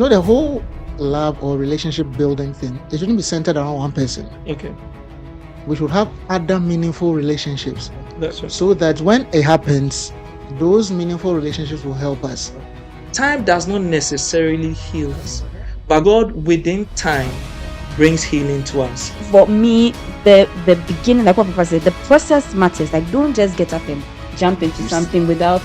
The whole love or relationship building thing, it shouldn't be centered around one person. Okay, We should have other meaningful relationships that's right. so that when it happens, those meaningful relationships will help us. Time does not necessarily heal us, but God within time brings healing to us. For me, the beginning, like what Papa said, the process matters. Like, don't just get up and jump into something without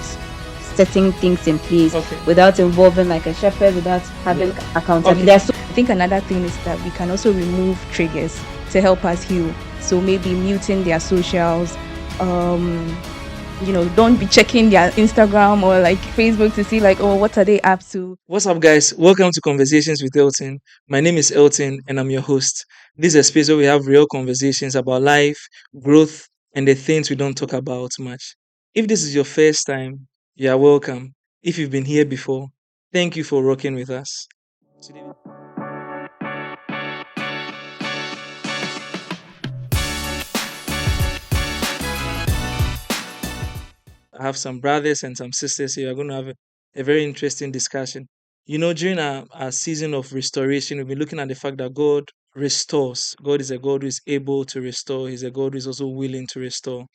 setting things in place, Okay. without involving like a shepherd, without having accountability. Okay. I think another thing is that we can also remove triggers to help us heal. So maybe muting their socials, don't be checking their Instagram or like Facebook to see like, oh, what are they up to? What's up, guys? Welcome to Conversations with Elton. My name is Elton and I'm your host. This is a space where we have real conversations about life, growth, and the things we don't talk about much. If this is your first time, you are welcome. If you've been here before, thank you for rocking with us. Today, I have some brothers and some sisters here. We're going to have a very interesting discussion. During our season of restoration, we've been looking at the fact that God restores. God is a God who is able to restore. He's a God who is also willing to restore.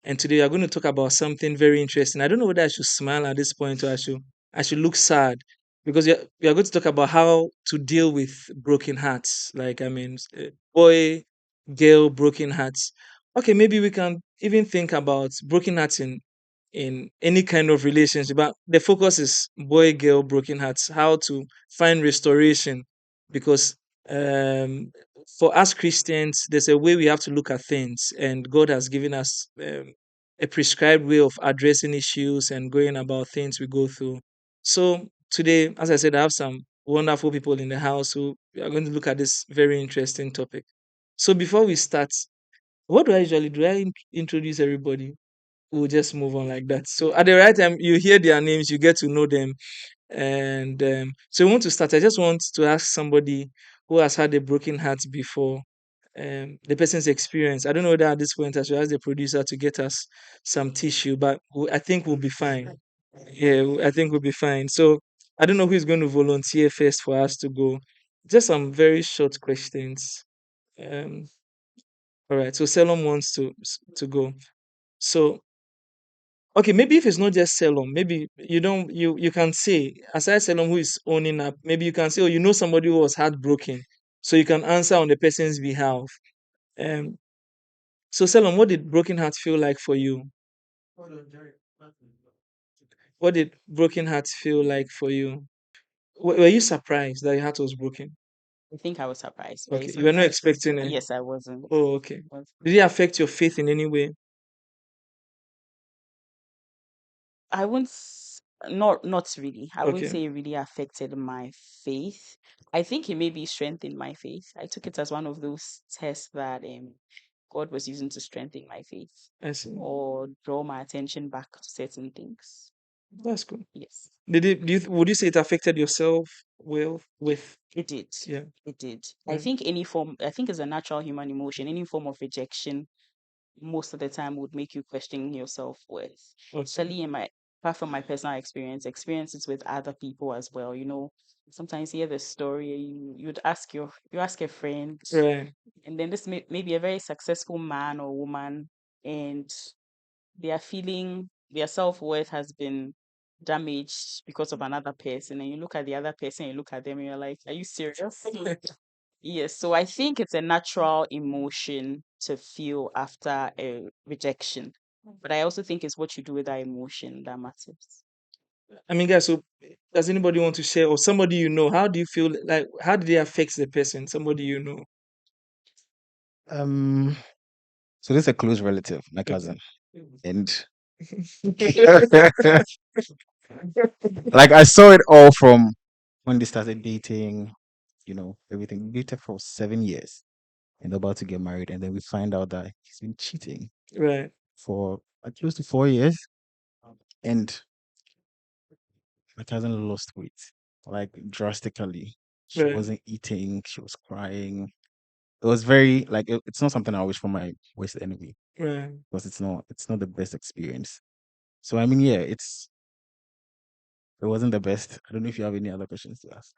And today we are going to talk about something very interesting. I don't know whether I should smile at this point or I should look sad because we are going to talk about how to deal with broken hearts. Like boy, girl, broken hearts. Okay, maybe we can even think about broken hearts in any kind of relationship, but the focus is boy, girl, broken hearts. How to find restoration, because um for us Christians, there's a way we have to look at things, and God has given us a prescribed way of addressing issues and going about things we go through. So today, as I said, I have some wonderful people in the house who are going to look at this very interesting topic. So before we start, what do I usually do? I introduce everybody. We'll just move on like that. So at the right time, you hear their names, you get to know them, and so we want to start. I just want to ask somebody who has had a broken heart before, the person's experience. I don't know whether at this point I should ask the producer to get us some tissue, but I think we'll be fine. Yeah, I think we'll be fine. So I don't know who's going to volunteer first for us to go. Just some very short questions. Um, all right. So Selom wants to go. So okay, maybe if it's not just Selom, maybe you can say, aside Selom who is owning up, maybe you can say, oh, you know somebody who was heartbroken, so you can answer on the person's behalf. Um, so Selom, what did broken heart feel like for you? What did broken heart feel like for you? Were you surprised that your heart was broken? I think I was surprised. Okay, you were not expecting it. Yes, I wasn't. Oh, okay. Did it affect your faith in any way? I won't not really. I wouldn't Okay, say it really affected my faith. I think it maybe strengthened my faith. I took it as one of those tests that God was using to strengthen my faith I see. or draw my attention back to certain things. That's cool. Yes, Would you say it affected yourself with it did. yeah. It did. Right. I think it's a natural human emotion. Any form of rejection most of the time would make you question your self-worth. Okay. Especially apart from my personal experiences with other people as well. Sometimes you hear the story, you ask a friend, Right. and then this may be a very successful man or woman, and they are feeling their self-worth has been damaged because of another person, and you look at the other person, you look at them, and you're like, are you serious? Yes, so I think it's a natural emotion to feel after a rejection. But I also think it's what you do with that emotion that matters. I mean, guys, so does anybody want to share, or somebody you know? How do you feel like? How did it affect the person? Somebody you know. Um, so this is a close relative, my cousin, and like I saw it all from when they started dating. Everything. We dated for 7 years, and they're about to get married, and then we find out that he's been cheating Right. for close to 4 years, and my cousin lost weight like drastically. She Right. wasn't eating. She was crying. It was very like it's not something I wish for my worst enemy Right. because it's not the best experience. So I mean, yeah, It wasn't the best. I don't know if you have any other questions to ask.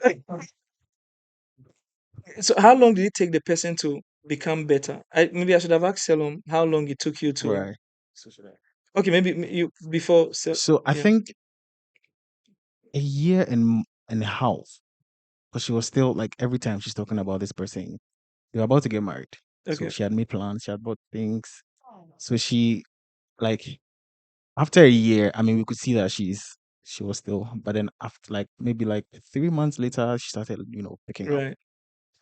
So how long did it take the person to become better? Maybe I should have asked Selom how long it took you to. Right. So should I? Okay, maybe you before. So I yeah. think a year and a half, because she was still like every time she's talking about this person, they were about to get married. So Okay. she had made plans, she had bought things. So she like after a year, I mean, we could see that she was still, but then after like maybe like 3 months later, she started, picking up. Right.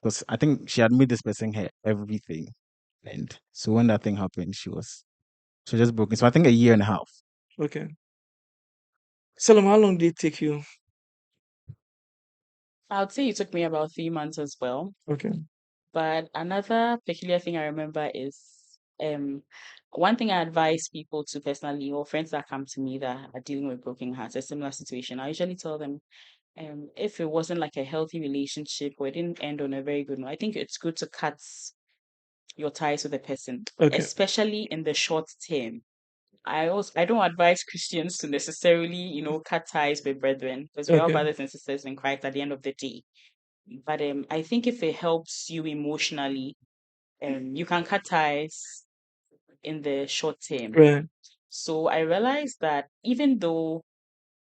Because I think she had made this person her everything. And so when that thing happened, she was just broken. So I think a year and a half. Okay. Selom, how long did it take you? I would say it took me about 3 months as well. Okay. But another peculiar thing I remember is one thing I advise people to personally, or friends that come to me that are dealing with broken hearts, a similar situation, I usually tell them if it wasn't like a healthy relationship or it didn't end on a very good note, I think it's good to cut your ties with the person, Okay. especially in the short term. I don't advise Christians to necessarily, cut ties with brethren because we're all Okay. brothers and sisters in Christ at the end of the day. But I think if it helps you emotionally, you can cut ties in the short term. Right. So I realized that even though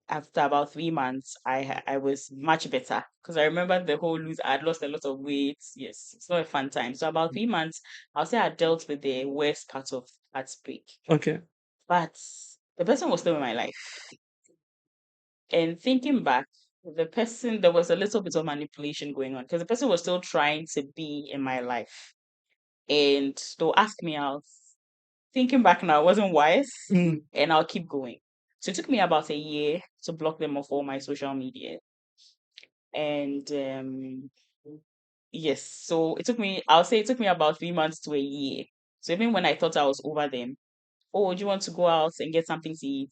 after about 3 months, I was much better because I remember the whole lose. I had lost a lot of weight. Yes, it's not a fun time. So about 3 months, I'll say I dealt with the worst part of heartbreak. Okay. But the person was still in my life. And thinking back, there was a little bit of manipulation going on because the person was still trying to be in my life. And they'll ask me out. Thinking back now, it wasn't wise, and I'll keep going. So it took me about a year to block them off all my social media. And yes, so I'll say it took me about 3 months to a year. So even when I thought I was over them, oh, do you want to go out and get something to eat?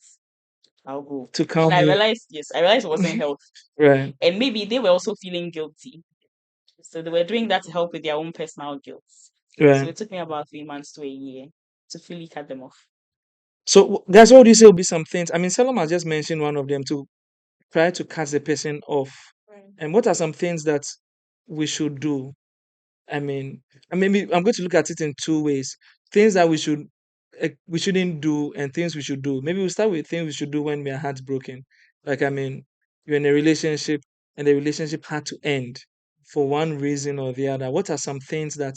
I'll go. To And calm I you. realized, yes, I realized it wasn't healthy. Right. And maybe they were also feeling guilty. So they were doing that to help with their own personal guilt. So Right. it took me about 3 months to a year to fully cut them off. So guys, what would you say will be some things? I mean, Selom has just mentioned one of them to try to cut the person off. And what are some things that we should do? I mean, maybe I'm going to look at it in two ways: things that we shouldn't do, and things we should do. Maybe we'll start with things we should do when we are heartbroken. Like, I mean, you're in a relationship and the relationship had to end for one reason or the other. What are some things that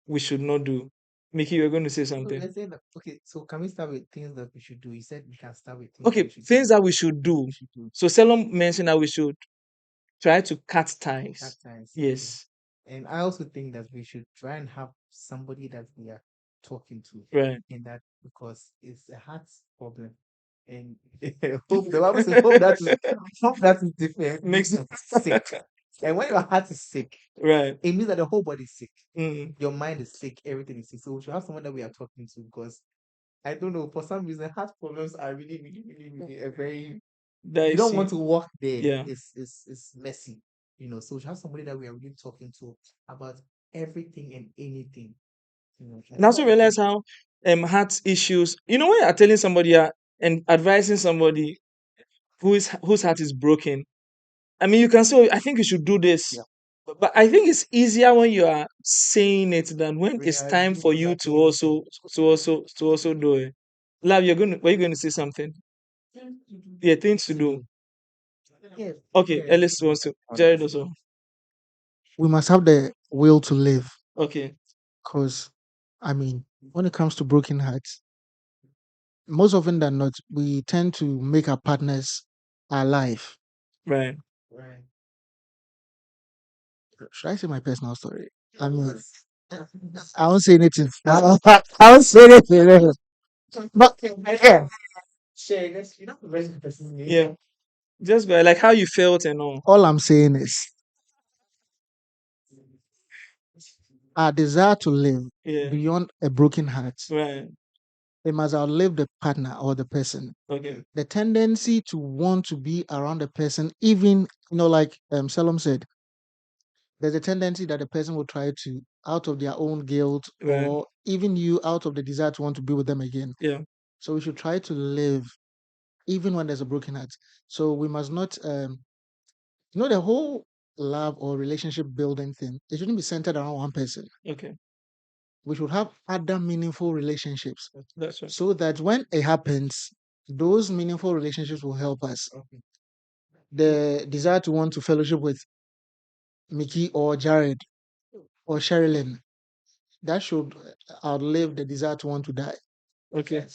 we should not do? Mickey, you're going to say So something. let's say that, okay, so can we start with things that we should do? You said we can start with things Okay, things that we should do. So Selom mentioned that we should try to cut ties. Cut ties. Yes. And I also think that we should try and have somebody that we are talking to Right. in that, because it's a heart problem. And hope the Bible says hope that is different makes you sick. And when your heart is sick, Right. it means that the whole body is sick. Mm. Your mind is sick, everything is sick. So we should have someone that we are talking to, because I don't know, for some reason heart problems are really, really, really, really a very you don't want to walk there. Yeah. It's messy, So we should have somebody that we are really talking to about everything and anything. And also realize how heart issues. You know, when you're telling somebody and advising somebody whose heart is broken. I mean, you can say, "Oh, I think you should do this," Yeah. but I think it's easier when you are saying it than when We it's are time doing for you to also do it. Love, were you going to say something? Yeah, things to do. Yes. Okay, Yes. Ellis wants to. Jared also. We must have the will to live, Okay. because I mean, when it comes to broken hearts, most often than not, we tend to make our partners our life. Right. Right. Should I say my personal story? I mean, I won't say anything. I won't say anything. But yeah. Yeah. Just go like how you felt and all. All I'm saying is our desire to live Yeah. beyond a broken heart, Right. they must outlive the partner or the person. Okay. The tendency to want to be around the person, even, like Selom said, there's a tendency that the person will try to, out of their own guilt, Right. or even you out of the desire to want to be with them again. Yeah. So we should try to live even when there's a broken heart. So we must not, the whole love or relationship building thing, it shouldn't be centered around one person. Okay, We should have other meaningful relationships that's right. so that when it happens, those meaningful relationships will help us. The desire to want to fellowship with Mickey or Jared or Sherilyn, that should outlive the desire to want to die. Okay,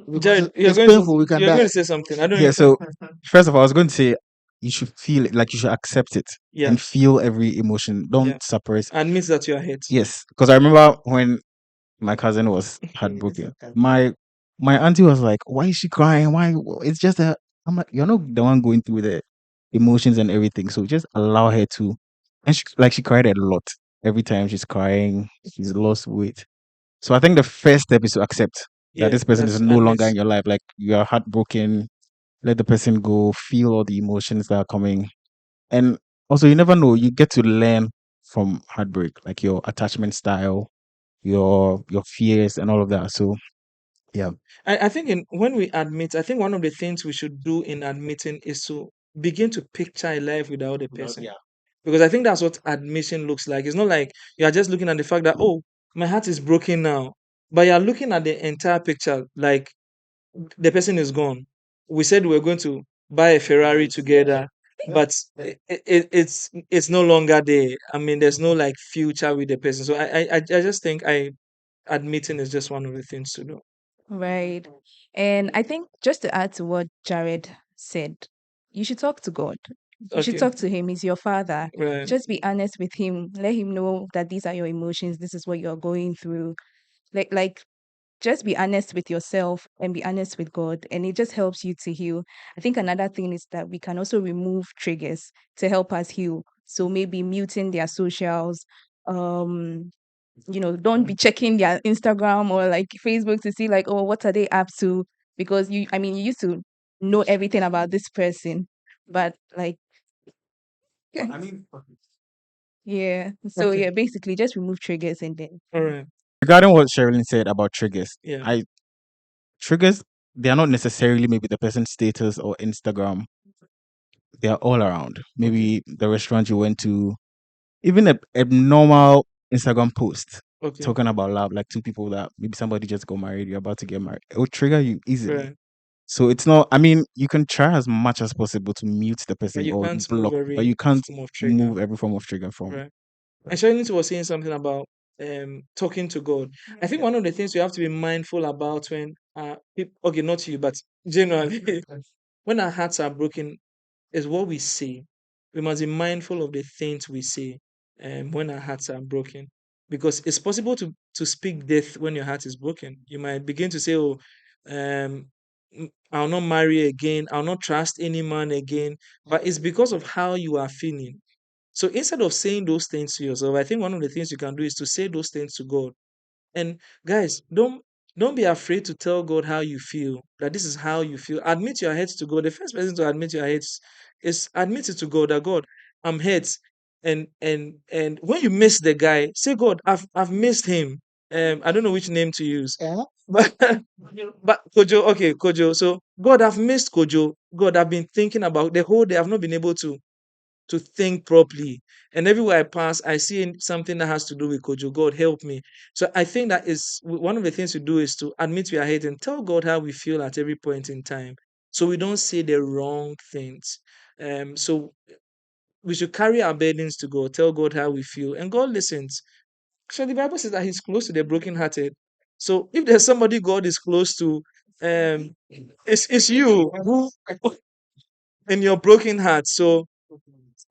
Because Jared, you're it's going to painful, we can you're going die. to say something. I don't Yeah. know. So first of all, I was going to say you should feel it, like you should accept it Yeah, and feel every emotion. Don't yeah. suppress. Admit that you are hurt. Yes, because I remember when my cousin was heartbroken. My auntie was like, "Why is she crying? Why? It's just a." I'm like, "You're not the one going through the emotions and everything, so just allow her to." And she cried a lot every time she's crying. She's lost weight. So I think the first step is to accept that Yeah, this person is that's no longer admit. in your life. Like you are heartbroken. Let the person go. Feel all the emotions that are coming, and also you never know. You get to learn from heartbreak, like your attachment style, your fears and all of that. So yeah. I think when we admit, I think one of the things we should do in admitting is to begin to picture a life without a person. Yeah. Because I think that's what admission looks like. It's not like you are just looking at the fact that, oh, my heart is broken now. But you're looking at the entire picture, like the person is gone. We said we were going to buy a Ferrari together, but it's no longer there. I mean, there's no like future with the person. So I just think admitting is just one of the things to do. Right. And I think just to add to what Jared said, you should talk to God. You should Okay, talk to him. He's your father. right. Just be honest with him. Let him know that these are your emotions. This is what you're going through. Like just be honest with yourself and be honest with God. And it just helps you to heal. I think another thing is that we can also remove triggers to help us heal. So maybe muting their socials, um, don't be checking their Instagram or like Facebook to see like, oh, what are they up to? Because you used to know everything about this person, but like, I mean, yeah. So Okay, yeah, basically just remove triggers and then all right. Regarding what Sherilyn said about triggers, Yeah, I triggers they are not necessarily maybe the person's status or Instagram. They are all around. okay, Maybe the restaurant you went to, even a normal Instagram post okay, talking about love, like two people that maybe somebody just got married, you're about to get married. It will trigger you easily. right. So it's not, I mean, you can try as much as possible to mute the But person you or can't move block, but every you can't form of trigger, move every form of trigger from. right? And Shalini was saying something about talking to God. I think one of the things we have to be mindful about when okay, not you, but generally, when our hearts are broken, is what we say. We must be mindful of the things we say when our hearts are broken. Because it's possible to speak death when your heart is broken. You might begin to say, oh, I'll not marry again, I'll not trust any man again. But it's because of how you are feeling. So instead of saying those things to yourself, I think one of the things you can do is to say those things to God. And guys, don't be afraid to tell God how you feel. That this is how you feel. Admit your hurt to God. The first person to admit your hurt is admit it to God that God, I'm hurt. And when you miss the guy, say God, I've missed him. I don't know which name to use. Yeah. But but Kojo, okay, Kojo. So God, I've missed Kojo. God, I've been thinking about the whole day. I've not been able to think properly. And everywhere I pass, I see something that has to do with Kojo. God, help me. So I think that is one of the things to do is to admit we are hate and tell God how we feel at every point in time. So we don't say the wrong things. So we should carry our burdens to God, tell God how we feel, and God listens. So the Bible says that He's close to the brokenhearted. So if there's somebody God is close to, it's you who in your broken heart. So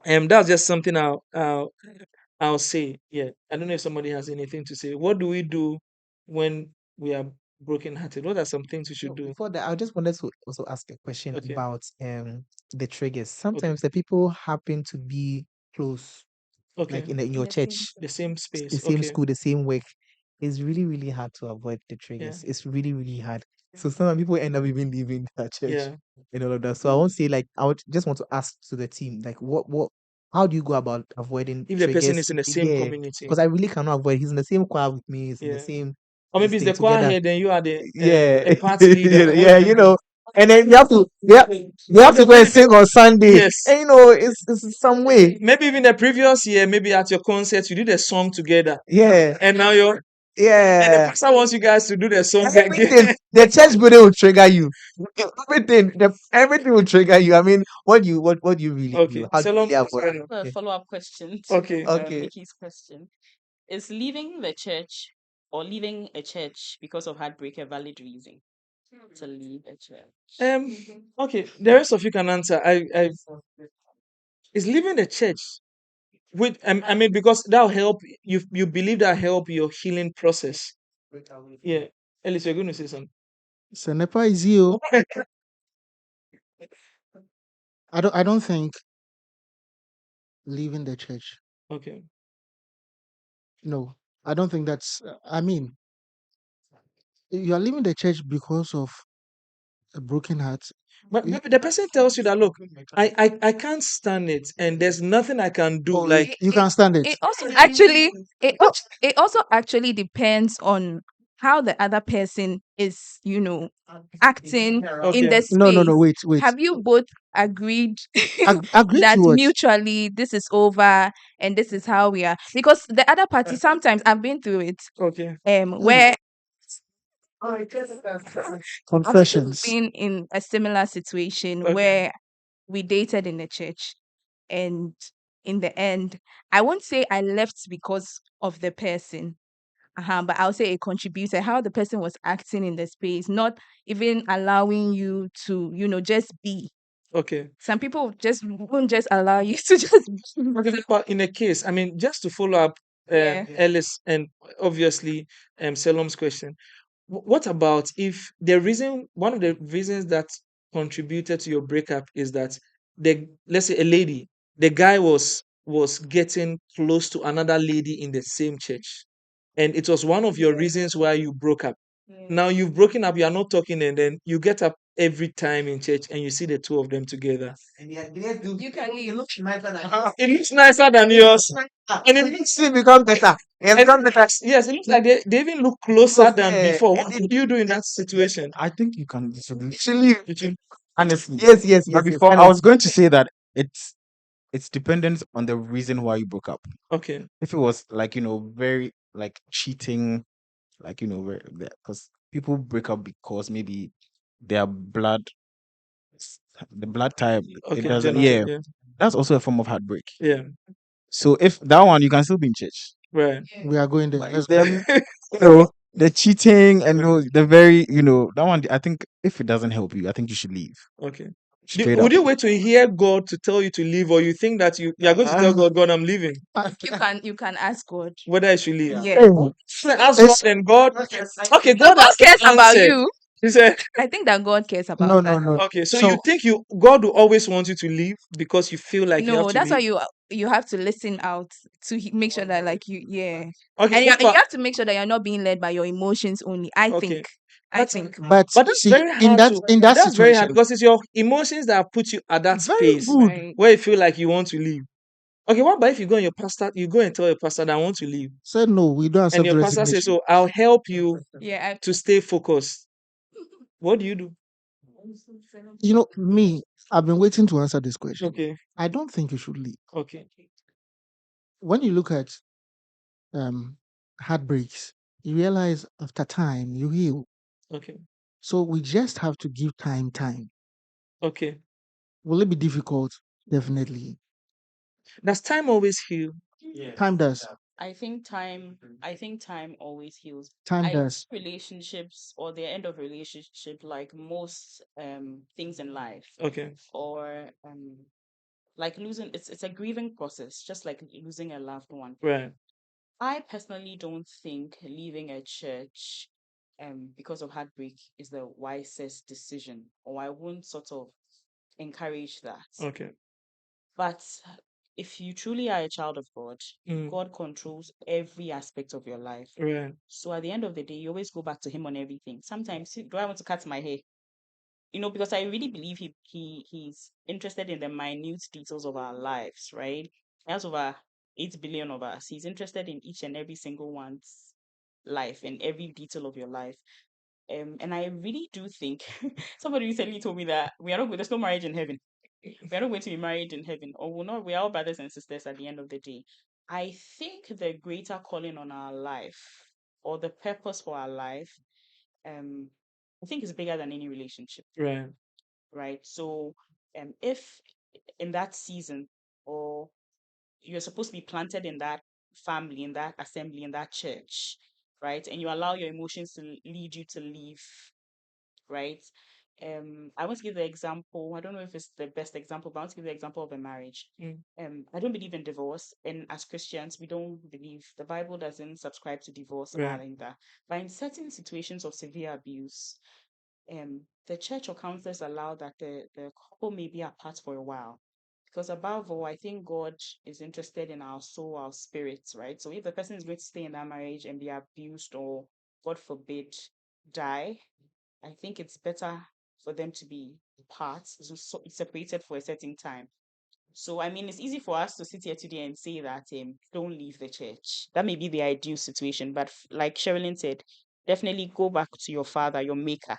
that's just something I'll say. Yeah. I don't know if somebody has anything to say. What do we do when we are brokenhearted? What are some things we should so do? before that, I just wanted to also ask a question Okay. about the triggers. Okay. Sometimes the people happen to be close, like Okay. in your in the same church, The same the space. same Okay. school, the same work. It's really, really hard to avoid the Yeah. triggers. It's really, really hard. So some people end up even leaving that church Yeah. and all of that. So I won't say like I would just want to ask to the team like how do you go about avoiding If the person triggers? is in the same Yeah, community. because I really cannot avoid. He's in the same choir with me. He's in the Yeah. same Or this maybe it's thing the choir together. head and you are the Yeah, a part leader. What yeah, do you do? and then you have to go and sing on Sunday. Yes. And it's some way. Maybe even the previous year, maybe at your concert, you did a song together. Yeah. And now and the Yeah. pastor wants you guys to do the song Everything, again. the church building will trigger you. Everything will trigger you. I mean, what do you really do? Okay. How do you Salom, really avoid it? A Okay. follow-up question Okay. to Okay. Mickey's question. Is leaving the church or leaving a church because of heartbreak a valid reason to leave a church? Okay. The rest of you can answer. Is leaving the church with I mean because that'll help you believe that help your healing process. Yeah. Ellis, you're going to say something. So Nepa is you. I don't think leaving the church. Okay. No, I don't think that's. I mean, you are leaving the church because of a broken heart. But You- maybe the person tells you that look, I can't stand it and there's nothing I can do. Oh, Like you can stand it. It also actually it also actually depends on how the other person is, acting in okay. the No, no, space. no. Wait. Have you both agreed Agree that to what? mutually this is over and this is how we are? Because the other party, sometimes I've been through it, Okay. where Confessions. been in a similar situation Okay. where we dated in the church, and in the end, I won't say I left because of the person, but I'll say a contributor, how the person was acting in the space, not even allowing you to, just be. Okay. Some people just won't just allow you to just be. Okay. But in a case, I mean, just to follow up Yeah. Ellis and obviously Salom's question. What about if one of the reasons that contributed to your breakup is that let's say a lady, the guy was getting close to another lady in the same church, and it was one of your reasons why you broke up. Now you've broken up, you are not talking, and then you get up every time in church and you see the two of them together. You can leave. It looks nicer than It looks nicer than yours, and it looks still become better. It and become better. yes, it looks like they even look closer than Yeah. before. What do you do in that situation? I think you can disagree. Actually, Honestly. yes. But before I was going to say that it's dependent on the reason why you broke up. Okay. If it was like, very like cheating, like, because people break up because maybe their the blood type, Okay. it doesn't, Genetic, yeah, that's also a form of heartbreak. Yeah. So if that one, you can still be in church. Right. We are going there. But Let's it's them, the cheating and the very, that one, I think if it doesn't help you, I think you should leave. Okay. Straight Would up. you wait to hear God to tell you to leave, or you think that you are going to tell God, I'm leaving, You can ask God. whether I should leave? Yeah. So ask God and God. Okay, No, God God has cares not about answered. you. He said, I think that God cares about No, that. no, no. okay, so So you think God will always want you to leave because you feel like you have No, to that's why leave? you have to listen out to make sure that, like, yeah, Okay, and you what about have to make sure that you're not being led by your emotions only. I okay? think. I That's think. but but that's see very hard to that's very hard situation, because it's your emotions that have put you at that very space good. Right. where you feel like you want to leave. Okay, what about if you go and tell your pastor that I want to leave, Said no, we don't and accept your pastor says, resignation. "So I'll help you Yeah. to stay focused." What do you do? Me, I've been waiting to answer this question. Okay, I don't think you should leave. okay, When you look at heartbreaks, you realize after time you heal. okay, So we just have to give time. okay. Will it be difficult? Definitely. Does time always heal? Time does. I think time always heals. Time I does. relationships or the end of relationship, like most things in life, Okay, or like losing, it's a grieving process, just like losing a loved one. right. I personally don't think leaving a church because of heartbreak is the wisest decision, or I won't sort of encourage that. Okay, But if you truly are a child of God, mm, God controls every aspect of your life. right. So at the end of the day, you always go back to Him on everything. Sometimes, do I want to cut my hair? Because I really believe he's interested in the minute details of our lives, right? There's over 8 billion of us. He's interested in each and every single one's life and every detail of your life. And I really do think somebody recently told me that there's no marriage in heaven. We are not going to be married in heaven, or we are all brothers and sisters at the end of the day. I think the greater calling on our life, or the purpose for our life, um, I think is bigger than any relationship, Right. right? So, if in that season, or you're supposed to be planted in that family, in that assembly, in that church, right, and you allow your emotions to lead you to leave, right? I want to give the example. I don't know if it's the best example, but I want to give the example of a marriage. Mm. I don't believe in divorce, and as Christians, we don't believe the Bible doesn't subscribe to divorce Right. either. But in certain situations of severe abuse, the church or counselors allow that the couple may be apart for a while. Because above all, I think God is interested in our soul, our spirits, right? So if the person is going to stay in that marriage and be abused or, God forbid, die, I think it's better for them to be apart, separated for a certain time. So, I mean, it's easy for us to sit here today and say that don't leave the church. That may be the ideal situation, but like Sherilyn said, definitely go back to your father, your maker,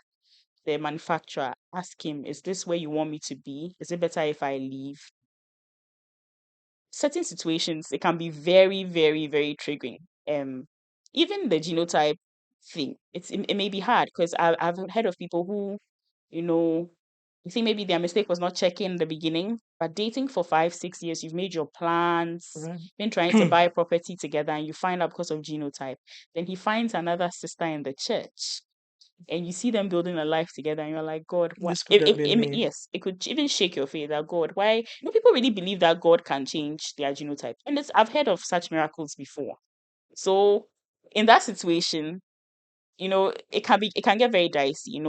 the manufacturer. Ask him, is this where you want me to be? Is it better if I leave? Certain situations, it can be very, very, very triggering. Even the genotype thing, it may be hard because I've heard of people who, you know, you think maybe their mistake was not checking in the beginning, but dating for 5, 6 years, you've made your plans, Right. been trying to buy property together, and you find out because of genotype. Then he finds another sister in the church, and you see them building a life together, and you're like, God, what? This could have been me. Yes, it could even shake your faith that God, why? People really believe that God can change their genotype, and I've heard of such miracles before. So in that situation, it can get very dicey,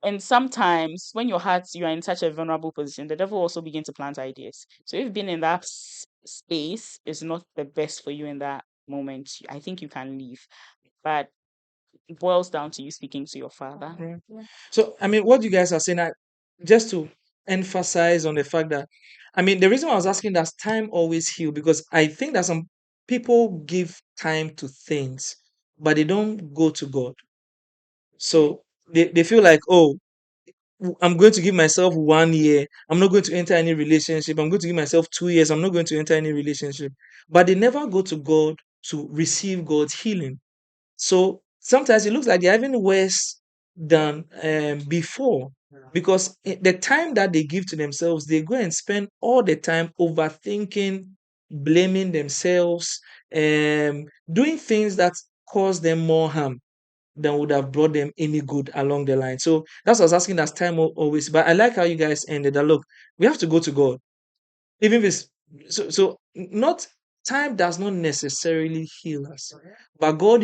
and sometimes when you are in such a vulnerable position, the devil also begin to plant ideas. So if being in that space is not the best for you in that moment, I think you can leave. But it boils down to you speaking to your father. Right. So, I mean, what you guys are saying, just to emphasize on the fact that, I mean, the reason why I was asking, does time always heal? Because I think that some people give time to things, but they don't go to God. So they feel like, oh, I'm going to give myself 1 year. I'm not going to enter any relationship. I'm going to give myself 2 years. I'm not going to enter any relationship. But they never go to God to receive God's healing. So sometimes it looks like they're even worse than before, because the time that they give to themselves, they go and spend all the time overthinking, blaming themselves, doing things that cause them more harm than would have brought them any good along the line. So that's what I was asking, as time always. But I like how you guys ended that. Look, we have to go to God, even if it's not time does not necessarily heal us, but God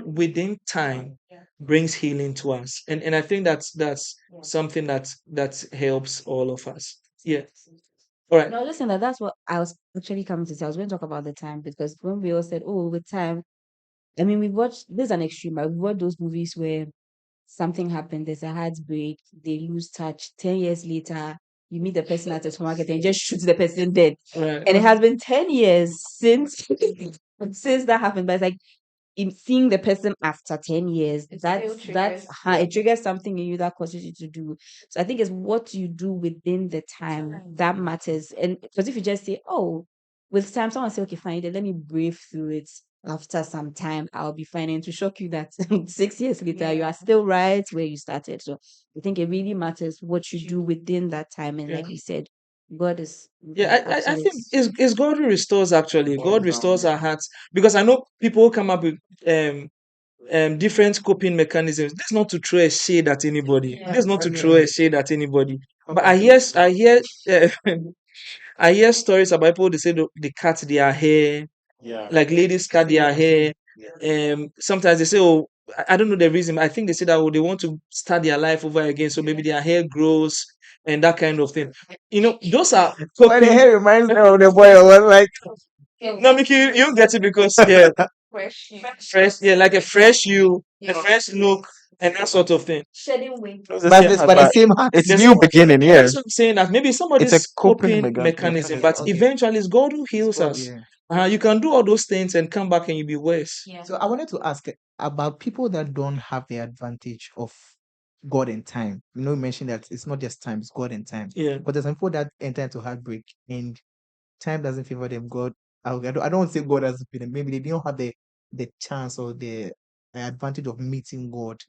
within time brings healing to us, and I think that's something that helps all of us. Yeah. All right. No, listen, that's what I was actually coming to say. I was going to talk about the time because when we all said, oh, with time, I mean, we watched, this is an extreme, but we watched those movies where something happened, there's a heartbreak, they lose touch. 10 years later, you meet the person at the supermarket and just shoot the person dead. Right. And it has been 10 years since since that happened. But it's like in seeing the person after 10 years, it triggers something in you that causes you to do. So I think it's what you do within the time that matters. And because if you just say, oh, with time, someone say, okay, fine, then let me brave through it. After some time, I'll be fine. And to shock you that 6 years later, you are still right where you started. So I think it really matters what you do within that time. And Yeah. like we said, God is Yeah, I absolute. think it's God who restores, actually. God restores our hearts, because I know people who come up with different coping mechanisms. This is not to throw a shade at anybody. This is not to throw a shade at anybody. But I hear stories about people, they say they cut their hair, like ladies cut their hair. Sometimes they say, oh, I don't know the reason. I think they say that, oh, they want to start their life over again, so maybe their hair grows and that kind of thing. Those are Why the hair reminds me of the boy I was like, no, Mickey, you don't get it because, yeah, fresh, yeah, like a fresh you, a fresh look. and that sort of thing. Shedding weight. It's the But same it's heart, but the but same heart. it's The new same- beginning. Yeah, That's what I'm saying. That maybe it's a somebody's coping coping mechanism, mechanism. but Okay. eventually it's God who It's heals God, us. yeah. You can do all those things and come back and you'll be worse. Yeah. So I wanted to ask about people that don't have the advantage of God and time. You mentioned that it's not just time, it's God and time. Yeah. But there's some people that enter into heartbreak and time doesn't favor them. God, I don't want to say God doesn't favor them. Maybe they don't have the chance or the advantage of meeting God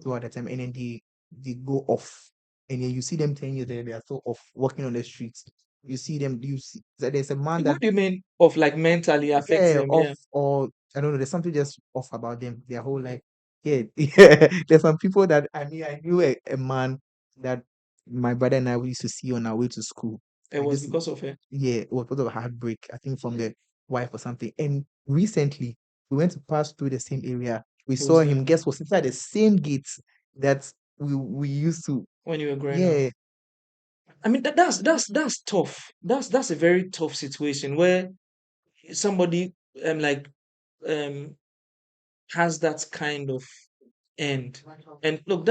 throughout the time, and then they go off, and then you see them 10 years later, they are still off walking on the streets. You see them. You see that there's a man that What do you mean of like mentally affects them? off, Yeah. or I don't know. There's something just off about them. Their whole life. Yeah, yeah. There's some people that I knew a man that my brother and I we used to see on our way to school. It And was this because of her. yeah, it was because of a heartbreak, I think from the wife or something. And recently, we went to pass through the same area. We He saw was him. there Guess was inside the same gates that we used to. when you were growing up. Yeah, I mean that's tough. That's a very tough situation where somebody like um has that kind of end. And look,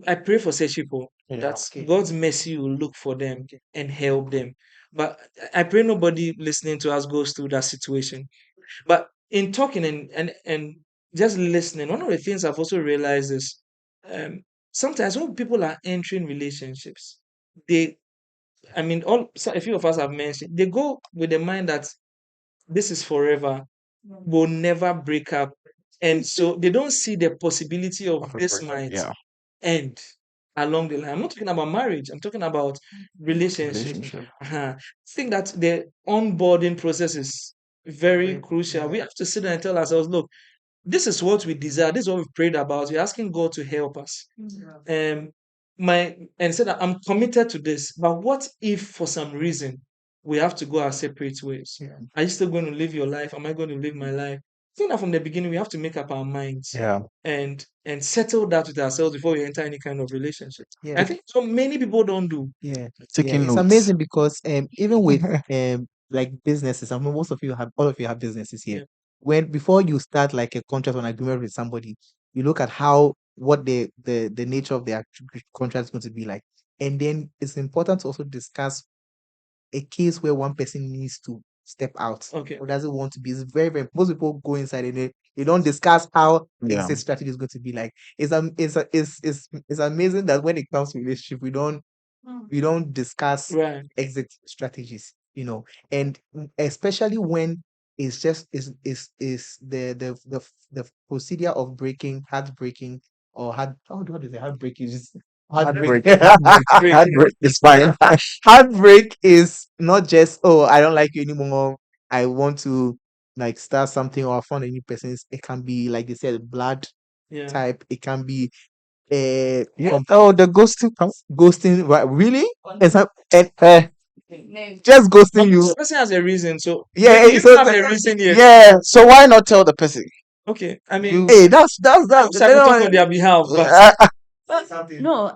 I pray for such people Yeah. that okay. God's mercy will look for them and help them. But I pray nobody listening to us goes through that situation. But in talking and just listening, one of the things I've also realized is sometimes when people are entering relationships, they I mean a few of us have mentioned they go with the mind that this is forever, will never break up. And so they don't see the possibility of Of a this breakup. might Yeah, end along the line. I'm not talking about marriage, I'm talking about relationship. relationship. I think that the onboarding process is very crucial. We have to sit down and tell ourselves, look, this is what we desire, this is what we've prayed about. We're asking God to help us. Um and said that I'm committed to this, but what if for some reason we have to go our separate ways? Yeah. Are you still going to live your life? Am I going to live my life? I think that from the beginning we have to make up our minds Yeah, and settle that with ourselves before we enter any kind of relationship. Yeah. I think so many people don't do. Yeah, taking it's notes. amazing because even with like businesses, I mean, most of you have all of you have businesses here. Yeah. When before you start like a contract or an agreement with somebody, you look at how what the nature of the contract is going to be like, and then it's important to also discuss a case where one person needs to step out Okay. or doesn't want to be. It's very, very most people go inside and they don't discuss how Yeah, exit strategy is going to be like. It's amazing that when it comes to relationship, we don't discuss Right. exit strategies, and especially when it's just is the procedure of heartbreaking or how do they heartbreaking is heartbreak. heartbreak. Heartbreak is fine. Heartbreak is not just, oh, I don't like you anymore, I want to like start something, or I found a new person. It can be like they said, blood Yeah. type. It can be Yeah. Oh, the ghosting part. ghosting, right? Really? And But just ghosting this you. person has a reason, so Yeah, you so don't have a reason yet. Yeah. So why not tell the person? Okay. I mean, You. hey, that's I wish I could talk on their behalf, but No,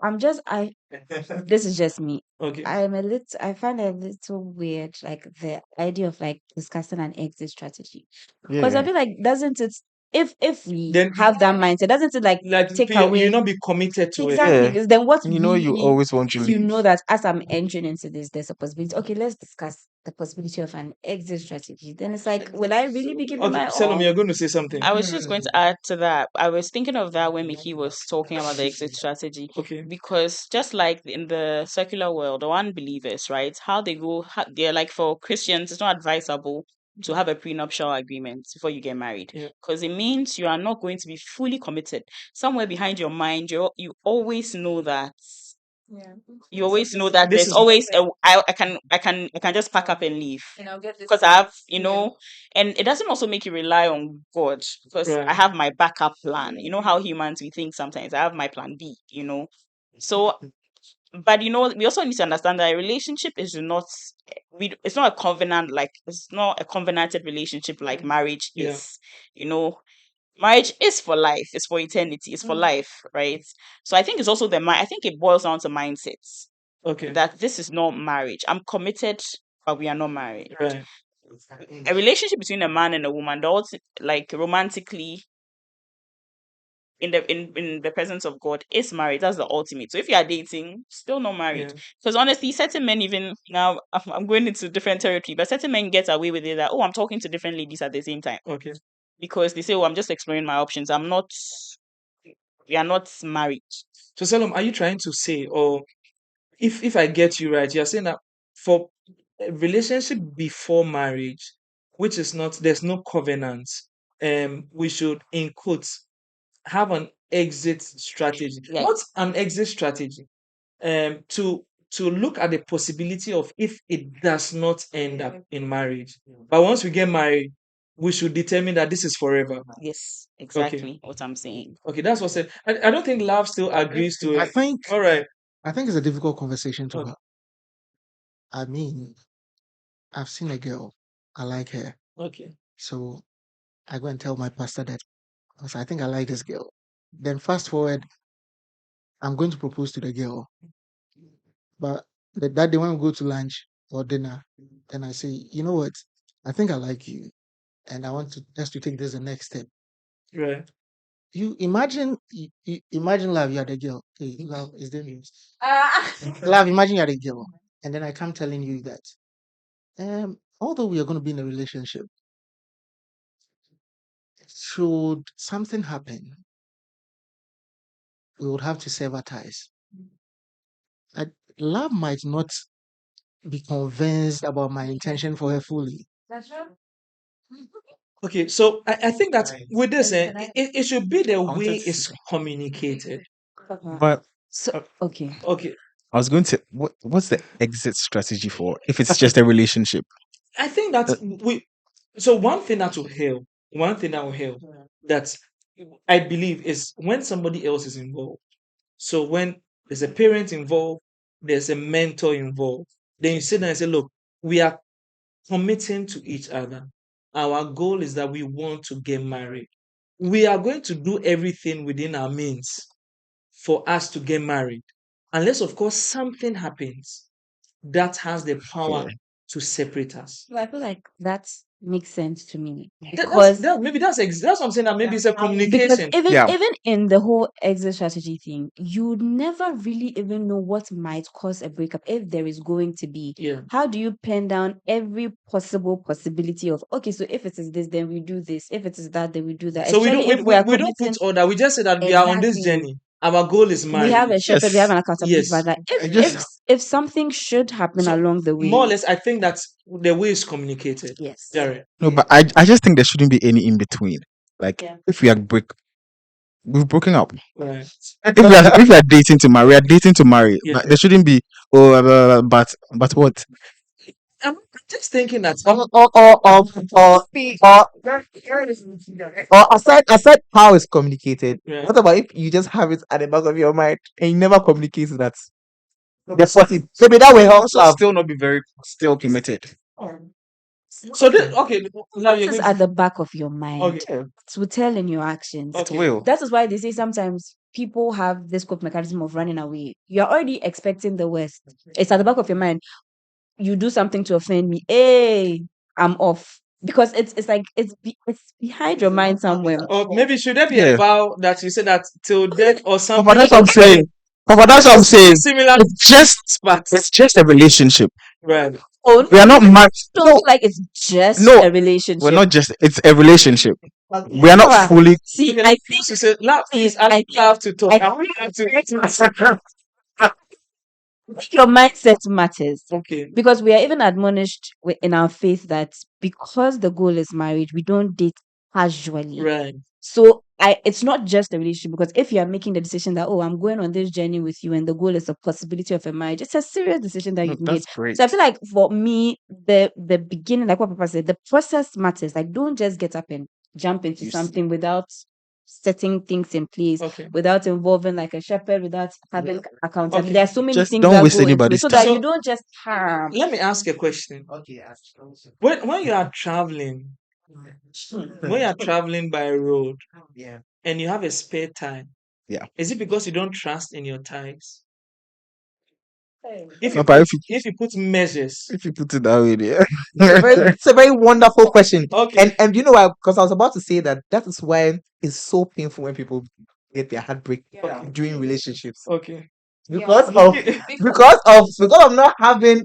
this is just me. okay. I find it a little weird, like the idea of like discussing an exit strategy. Because I Yeah. feel like doesn't it if we Then have that mindset, doesn't it like like take you away not be committed to it. exactly? Yeah. Because then what You know, you really always want to if you leave. know that as I'm entering into this, there's a possibility. Okay, let's discuss the possibility of an exit strategy. Then it's like, will I really be giving Okay, my Salome, all? you're going to say something. I was just going to add to that. I was thinking of that when Mickey was talking about the exit strategy. Okay. Because just like in the secular world, the unbelievers, right? They're like for Christians, it's not advisable to have a prenuptial agreement before you get married. Yeah. Because it means you are not going to be fully committed. Somewhere behind your mind, you always know that. Yeah. You always know that This there's is always I can just pack up and leave And I'll get this because I done. have, and it doesn't also make you rely on God because I right. have my backup plan. You know how humans we think sometimes I have my plan B. So, but we also need to understand that a relationship is not it's not a covenant, like it's not a covenanted relationship like marriage Yeah. is. You know, marriage is for life, it's for eternity, it's for life, right? So I think it's also I think it boils down to mindsets Okay. that this is not marriage. I'm committed, but we are not married. Right. A relationship between a man and a woman, like romantically, in the presence of God is married. That's the ultimate. So if you are dating, still not married. Yeah. Because honestly, certain men, even now, I'm going into different territory, but certain men get away with it that, oh, I'm talking to different ladies at the same time. Okay. Because they say, oh, I'm just exploring my options. We are not married. So Salom, are you trying to say, or if I get you right, you're saying that for a relationship before marriage, which is not, there's no covenant, we should in quotes have an exit strategy. Yeah. Not an exit strategy. To look at the possibility of if it does not end up in marriage. But once we get married, we should determine that this is forever. Yes, exactly what I'm saying. Okay, that's what I said. I don't think love still agrees to I it. think All right. it's a difficult conversation to Okay. have. I mean, I've seen a girl, I like her, Okay. so I go and tell my pastor that because I think I like this girl. Then fast forward, I'm going to propose to the girl, but that day when we go to lunch or dinner, then I say, you know what, I think I like you, and I want us to take this the next step. Right. You imagine, imagine love, you are the girl. Hey, love is the news. Love, imagine you are the girl, and then I come telling you that, although we are going to be in a relationship, should something happen, we would have to sever ties. Love might not be convinced about my intention for her fully. Okay, so I think that Right. with this, it should be the I way wanted to it's communicated. But So okay. Okay, I was going to, what's the exit strategy for if it's just a relationship? I think that so one thing that will help, that I believe is when somebody else is involved. So when there's a parent involved, there's a mentor involved, then you sit down and say, look, we are committing to each other. Our goal is that we want to get married. We are going to do everything within our means for us to get married. Unless, of course, something happens that has the power Yeah. to separate us. So I feel like that makes sense to me That's because maybe that's what I'm saying. That maybe it's a because communication. even Yeah. even in the whole exit strategy thing, you never really even know what might cause a breakup if there is going to be. Yeah. How do you pen down every possible possibility of okay, so if it is this, then we do this. If it is that, then we do that. So we Especially don't if we are we don't put committing order. We just say that we are on this exactly. journey. Our goal is We have a marriage. shepherd, we have Yes. an accountability Yes. partner. I If just if something should happen So along the more or way, less, I think that's the way it's communicated. yes. Jared. no, but I just think there shouldn't be any in between. Like Yeah. if we've broken up. Right. If we are dating to marry, we are dating to marry. Yeah. But there shouldn't be but what? I'm just thinking that Or aside how it's communicated, yeah. what about if you just have it at the back of your mind and you never communicate that? That's what it. Maybe that will help Also love. still not be very still committed. So this, okay, now What you're is going at to the back of your mind? okay. It will tell in your actions. It Okay. will. That is why they say sometimes people have this coping mechanism of running away. You're already expecting the worst. It's at the back of your mind. You do something to offend me. Hey, I'm off. Because it's like it's behind your mind somewhere. Or maybe should there be a Yeah. vow that you say that till death or something? Papa, that's what I'm saying. Papa, that's what I'm saying. Similar It's just a relationship. right. Oh, We are not married. don't No, feel like it's just no, a we're relationship. not just. It's a relationship. We are not Papa, fully. see, Okay, I let's think to say love, please I ask think love to talk. I I want love to your mindset matters. okay. Because we are even admonished in our faith that because the goal is marriage, we don't date casually. Right. So it's not just a relationship because if you are making the decision that oh I'm going on this journey with you and the goal is a possibility of a marriage, it's a serious decision that No, you've made. that's great. So I feel like for me, the beginning, like what Papa said, the process matters. Like don't just get up and jump into You see. something without setting things in place, Okay. without involving like a shepherd, without having accountability. Okay. There are so many Just things don't that waste go into it, anybody's so that time. you don't just harm. Let me ask a question. Okay. When you are traveling, when you are traveling by road Yeah. and you have a spare time, Yeah. is it because you don't trust in your ties? If Papa, if you put measures, if you put it that way, yeah. It's a very wonderful question. okay. And you know why? Because I was about to say that is why it's so painful when people get their heartbreak during relationships Okay. because of because of not having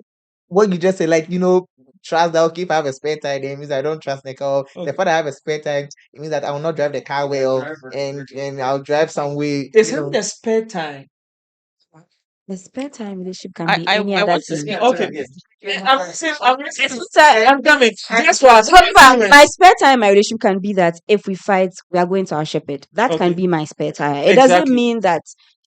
what you just said, like trust that okay, if I have a spare time, then it means I don't trust the car. The Okay. fact that I have a spare time, it means that I will not drive the car well, and I'll drive some way. It's having a spare time. The spare time relationship can I be I, any I other want to thing. speak to Okay. this. I'm coming. Guess what? My spare time, my relationship can be that if we fight, we are going to our shepherd. That can Okay. be my spare time. It doesn't Exactly. mean that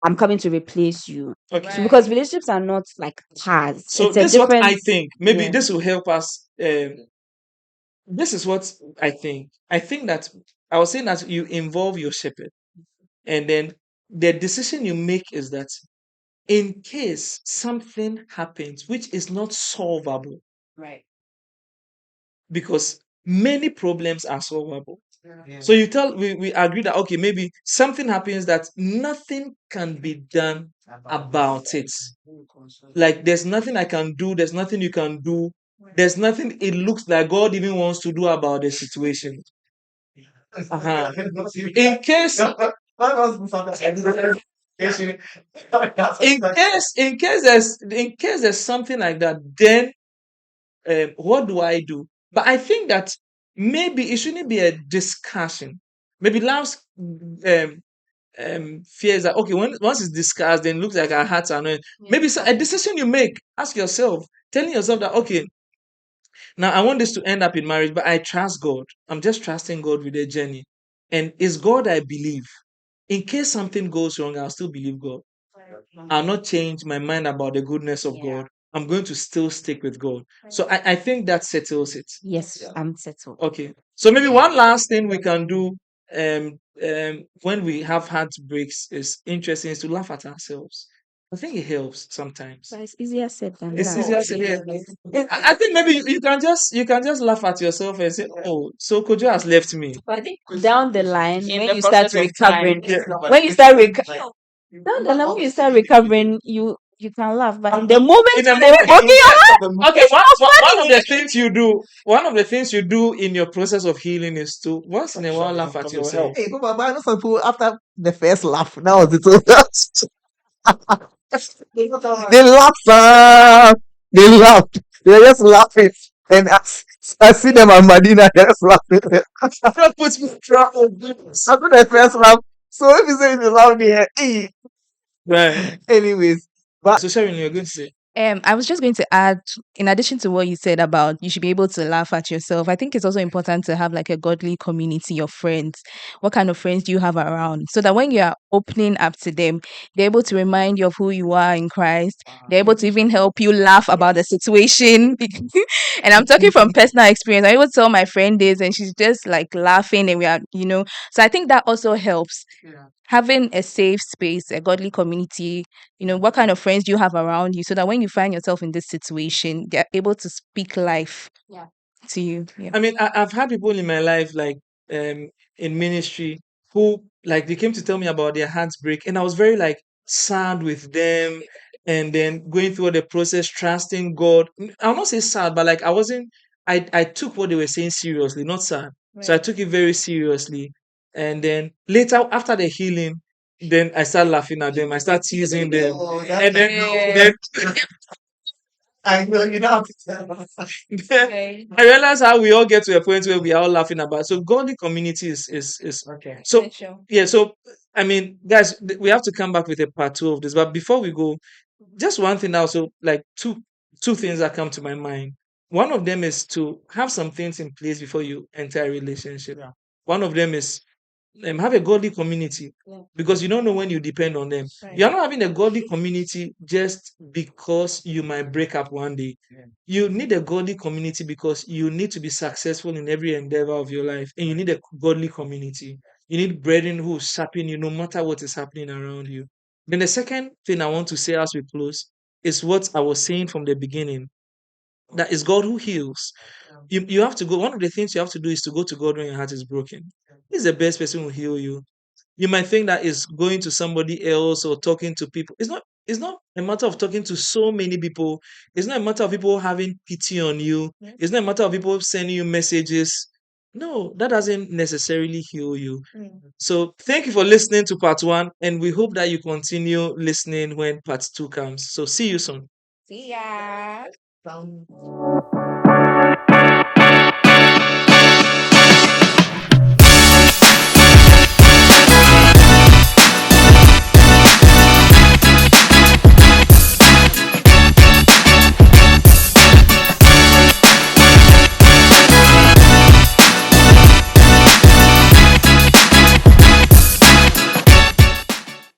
I'm coming to replace you. Okay. So because relationships are not like cars. So It's a this is what I different think. Maybe yeah. this will help us. This is what I think. I think that I was saying that you involve your shepherd, and then the decision you make is that in case something happens which is not solvable, Right. because many problems are solvable. So we agree that okay, maybe something happens that nothing can be done about it. Like there's nothing I can do, there's nothing you can do, there's nothing it looks like God even wants to do about the situation. Uh-huh. In case in case there's something like that, then what do I do? But I think that maybe it shouldn't be a discussion. Maybe last fears that okay, when once it's discussed, then it looks like our hearts are not. Maybe it's a decision you make. Ask yourself, telling yourself that okay, now I want this to end up in marriage, but I trust God. I'm just trusting God with the journey, and it's God I believe. In case something goes wrong, I'll still believe God. I'll not change my mind about the goodness of God. I'm going to still stick with God. So I think that settles it. Yes, I'm settled. Okay. So maybe one last thing we can do when we have heartbreaks is interesting is to laugh at ourselves. I think it helps sometimes. But it's easier said than It's done. easier said. I think maybe you can just laugh at yourself and say, "Oh, so Kojo has left me." But I think down the line, In when the you start process of time. recovering, when you start down the line, when you start recovering, you can laugh. But in the moment In a when they're moment. broken your heart, Okay, it's not one of funny. the things you do, one of the things you do in your process of healing is to once in a while laugh at yourself. Hey, but I know some people after the first laugh, now it's over. They laugh, they laugh. They're just laughing. And I see them at Medina, they're just laughing. That puts me in trouble. After the first laugh. So if you say you laugh there, hey. Right. Anyways, but So Sharon, you're going to say. I was just going to add, in addition to what you said about you should be able to laugh at yourself, I think it's also important to have like a godly community of friends. What kind of friends do you have around? So that when you are opening up to them, they're able to remind you of who you are in Christ. They're able to even help you laugh about the situation. And I'm talking from personal experience. I always tell my friend this, and she's just like laughing, and So I think that also helps. Having a safe space, a godly community, what kind of friends do you have around you so that when you find yourself in this situation, they're able to speak life to you. Yeah. I mean, I've had people in my life, like in ministry, who like they came to tell me about their heartbreak, and I was very like sad with them, and then going through the process, trusting God. I'll not say sad, but like I wasn't. I took what they were saying seriously, not sad. So I took it very seriously, and then later after the healing, then I started laughing at them. I started teasing them, oh, and that's then I know you don't have to tell us. I realize how we all get to a point where we are all laughing about. So godly community is Okay. so yeah. So I mean, guys, we have to come back with a part two of this. But before we go, just one thing also, like two things that come to my mind. One of them is to have some things in place before you enter a relationship. Yeah. One of them is have a godly community because you don't know when you depend on them. You're not having a godly community just because you might break up one day. Yeah. You need a godly community because you need to be successful in every endeavor of your life, and you need a godly community. You need brethren who will sharpen you no matter what is happening around you. Then the second thing I want to say as we close is what I was saying from the beginning. That is God who heals. You have to go. One of the things you have to do is to go to God when your heart is broken. He's the best person who will heal you. You might think that is going to somebody else or talking to people. It's not a matter of talking to so many people. It's not a matter of people having pity on you. It's not a matter of people sending you messages. No, that doesn't necessarily heal you. So thank you for listening to part one, and we hope that you continue listening when part two comes. So see you soon. See ya. Sound